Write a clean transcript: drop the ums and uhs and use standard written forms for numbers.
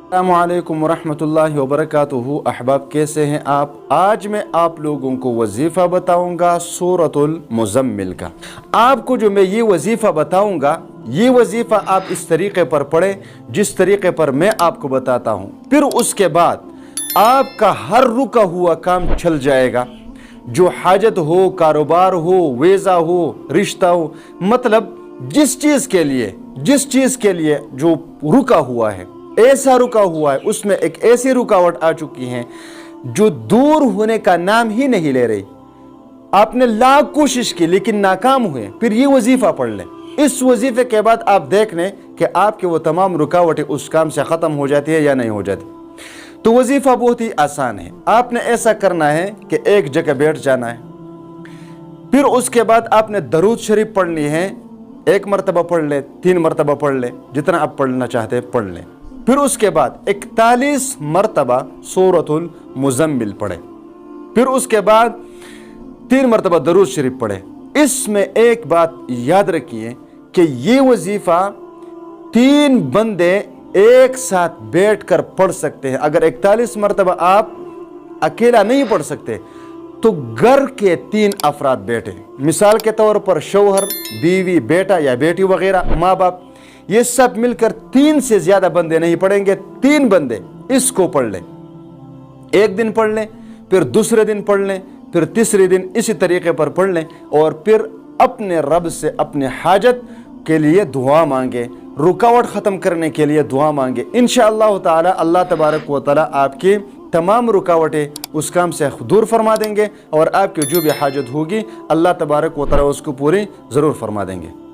अस्सलामुअलैकुम वरहमतुल्लाहि वबरकातुहू। अहबाब, कैसे हैं आप? आज मैं आप लोगों को वजीफ़ा बताऊंगा सूरतुल मुज़म्मिल का। आपको जो मैं ये वजीफ़ा बताऊंगा, ये वजीफ़ा आप इस तरीक़े पर पढ़ें जिस तरीक़े पर मैं आपको बताता हूँ। फिर उसके बाद आपका हर रुका हुआ काम चल जाएगा। जो हाजत हो, कारोबार हो, वीज़ा हो, रिश्ता हो, मतलब जिस चीज़ के लिए जो रुका हुआ है, ऐसा रुका हुआ है, उसमें एक ऐसी रुकावट आ चुकी है जो दूर होने का नाम ही नहीं ले रही। आपने लाख कोशिश की लेकिन नाकाम हुए, फिर ये वजीफा पढ़ लें। इस वजीफे के बाद आप देख लें कि आपके वो तमाम रुकावटें उस काम से ख़त्म हो जाती है या नहीं हो जाती। तो वजीफा बहुत ही आसान है। आपने ऐसा करना है कि एक जगह बैठ जाना है, फिर उसके बाद आपने दरूद शरीफ पढ़नी है। 1 मरतबा पढ़ ले, 3 मरतबा पढ़ ले, जितना आप पढ़ना चाहते हैं पढ़ लें। फिर उसके बाद 41 मरतबा सूरतुल मुज़म्मिल पढ़े। फिर उसके बाद 3 मरतबा दरूद शरीफ पढ़े। इसमें एक बात याद रखिए कि ये वजीफा 3 बंदे एक साथ बैठकर पढ़ सकते हैं। अगर 41 मरतबा आप अकेला नहीं पढ़ सकते तो घर के 3 अफराद बैठे, मिसाल के तौर पर शौहर, बीवी, बेटा या बेटी वगैरह, माँ बाप, ये सब मिलकर 3 से ज्यादा बंदे नहीं पढ़ेंगे। 3 बंदे इसको पढ़ लें। एक दिन पढ़ लें, फिर दूसरे दिन पढ़ लें, फिर तीसरे दिन इसी तरीके पर पढ़ लें और फिर अपने रब से अपने हाजत के लिए दुआ मांगे, रुकावट ख़त्म करने के लिए दुआ मांगे। इंशाअल्लाह ताला अल्लाह तबारक व तआला आपकी तमाम रुकावटें उस काम से दूर फरमा देंगे और आपकी जो भी हाजत होगी अल्लाह तबारक व तआला उसको पूरी ज़रूर फरमा देंगे।